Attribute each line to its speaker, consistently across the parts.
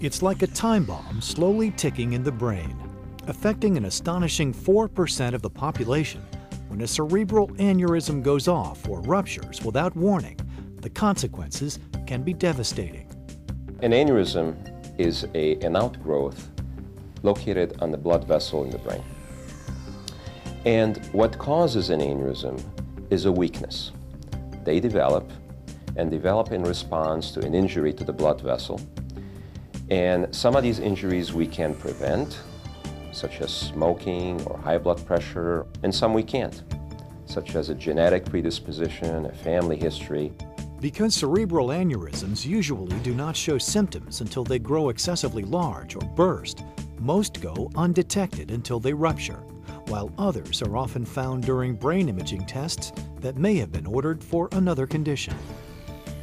Speaker 1: It's like a time bomb slowly ticking in the brain, affecting an astonishing 4% of the population. When a cerebral aneurysm goes off or ruptures without warning, the consequences can be devastating.
Speaker 2: An aneurysm is an outgrowth located on the blood vessel in the brain. And what causes an aneurysm is a weakness. They develop in response to an injury to the blood vessel. And some of these injuries we can prevent, such as smoking or high blood pressure, and some we can't, such as a genetic predisposition, a family history.
Speaker 1: Because cerebral aneurysms usually do not show symptoms until they grow excessively large or burst, most go undetected until they rupture, while others are often found during brain imaging tests that may have been ordered for another condition.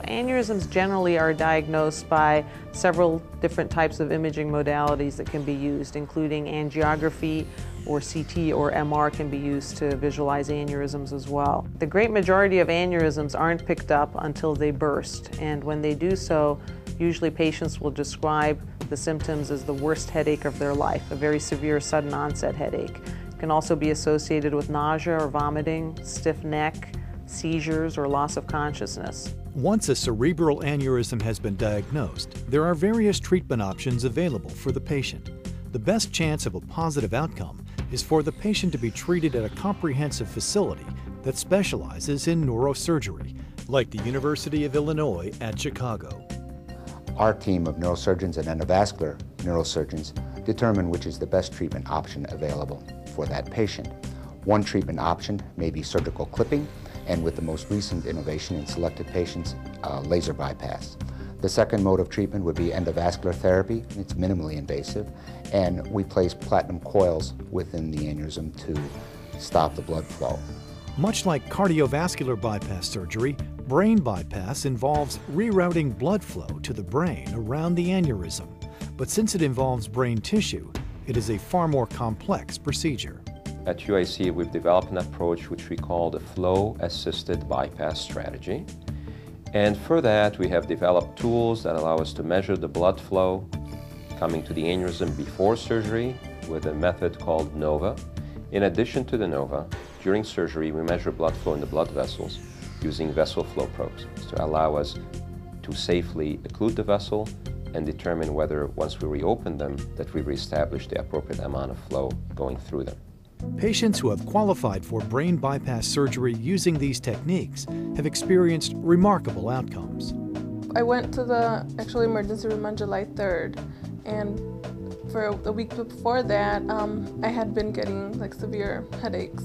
Speaker 3: Aneurysms generally are diagnosed by several different types of imaging modalities that can be used, including angiography, or CT or MR can be used to visualize aneurysms as well. The great majority of aneurysms aren't picked up until they burst, and when they do so, usually patients will describe the symptoms as the worst headache of their life, a very severe sudden onset headache. It can also be associated with nausea or vomiting, stiff neck, seizures, or loss of consciousness.
Speaker 1: Once a cerebral aneurysm has been diagnosed, there are various treatment options available for the patient. The best chance of a positive outcome is for the patient to be treated at a comprehensive facility that specializes in neurosurgery, like the University of Illinois at Chicago.
Speaker 4: Our team of neurosurgeons and endovascular neurosurgeons determine which is the best treatment option available for that patient. One treatment option may be surgical clipping, and with the most recent innovation in selected patients, laser bypass. The second mode of treatment would be endovascular therapy. It's minimally invasive, and we place platinum coils within the aneurysm to stop the blood flow.
Speaker 1: Much like cardiovascular bypass surgery, brain bypass involves rerouting blood flow to the brain around the aneurysm. But since it involves brain tissue, it is a far more complex procedure.
Speaker 2: At UIC, we've developed an approach which we call the flow-assisted bypass strategy. And for that, we have developed tools that allow us to measure the blood flow coming to the aneurysm before surgery with a method called NOVA. In addition to the NOVA, during surgery, we measure blood flow in the blood vessels using vessel flow probes to allow us to safely occlude the vessel and determine whether, once we reopen them, that we've reestablished the appropriate amount of flow going through them.
Speaker 1: Patients who have qualified for brain bypass surgery using these techniques have experienced remarkable outcomes.
Speaker 5: I went to the actual emergency room on July 3rd, and for a week before that, I had been getting like severe headaches,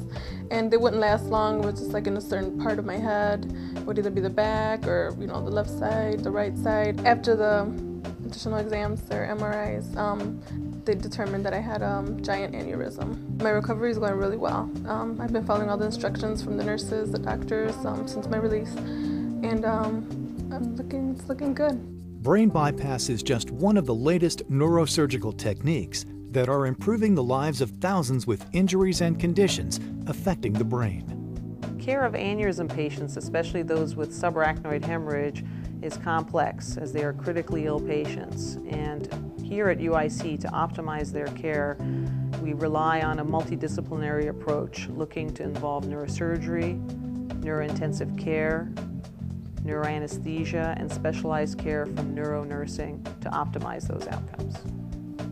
Speaker 5: and they wouldn't last long. It was just like in a certain part of my head. It would either be the back or the left side, the right side. After the additional exams or MRIs, they determined that I had a giant aneurysm. My recovery is going really well. I've been following all the instructions from the nurses, the doctors, since my release, and it's looking good.
Speaker 1: Brain bypass is just one of the latest neurosurgical techniques that are improving the lives of thousands with injuries and conditions affecting the brain.
Speaker 3: Care of aneurysm patients, especially those with subarachnoid hemorrhage, is complex as they are critically ill patients. And here at UIC, to optimize their care, we rely on a multidisciplinary approach looking to involve neurosurgery, neurointensive care, neuroanesthesia, and specialized care from neuronursing to optimize those outcomes.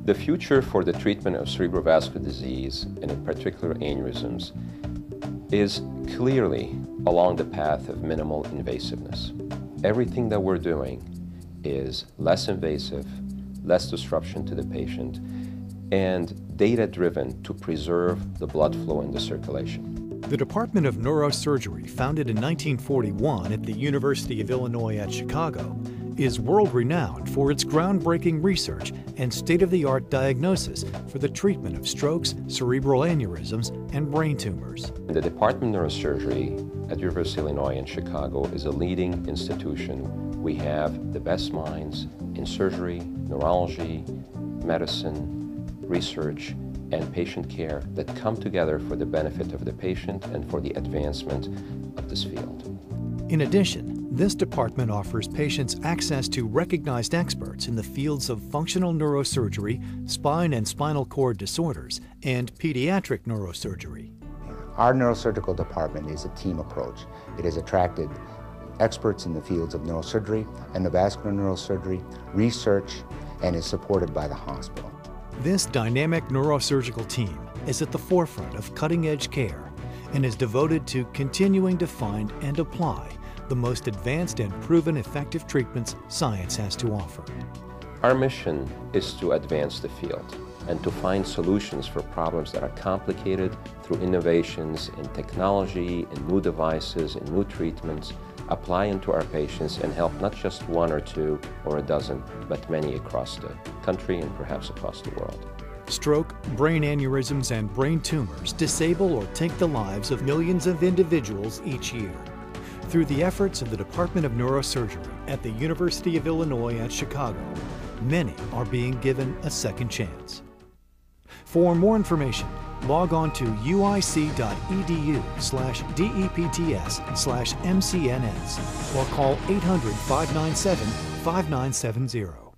Speaker 2: The future for the treatment of cerebrovascular disease, and in particular aneurysms, is clearly along the path of minimal invasiveness. Everything that we're doing is less invasive, less disruption to the patient, and data-driven to preserve the blood flow in the circulation.
Speaker 1: The Department of Neurosurgery, founded in 1941 at the University of Illinois at Chicago, is world-renowned for its groundbreaking research and state-of-the-art diagnosis for the treatment of strokes, cerebral aneurysms, and brain tumors.
Speaker 2: The Department of Neurosurgery at University of Illinois in Chicago is a leading institution. We have the best minds in surgery, neurology, medicine, research, and patient care that come together for the benefit of the patient and for the advancement of this field.
Speaker 1: In addition, this department offers patients access to recognized experts in the fields of functional neurosurgery, spine and spinal cord disorders, and pediatric neurosurgery.
Speaker 4: Our neurosurgical department is a team approach. It has attracted experts in the fields of neurosurgery, endovascular neurosurgery, research, and is supported by the hospital.
Speaker 1: This dynamic neurosurgical team is at the forefront of cutting-edge care and is devoted to continuing to find and apply the most advanced and proven effective treatments science has to offer.
Speaker 2: Our mission is to advance the field and to find solutions for problems that are complicated through innovations in technology, in new devices, in new treatments, apply into our patients and help not just one or two or a dozen, but many across the country and perhaps across the world.
Speaker 1: Stroke, brain aneurysms, and brain tumors disable or take the lives of millions of individuals each year. Through the efforts of the Department of Neurosurgery at the University of Illinois at Chicago, many are being given a second chance. For more information, log on to uic.edu/depts/mcns or call 800-597-5970.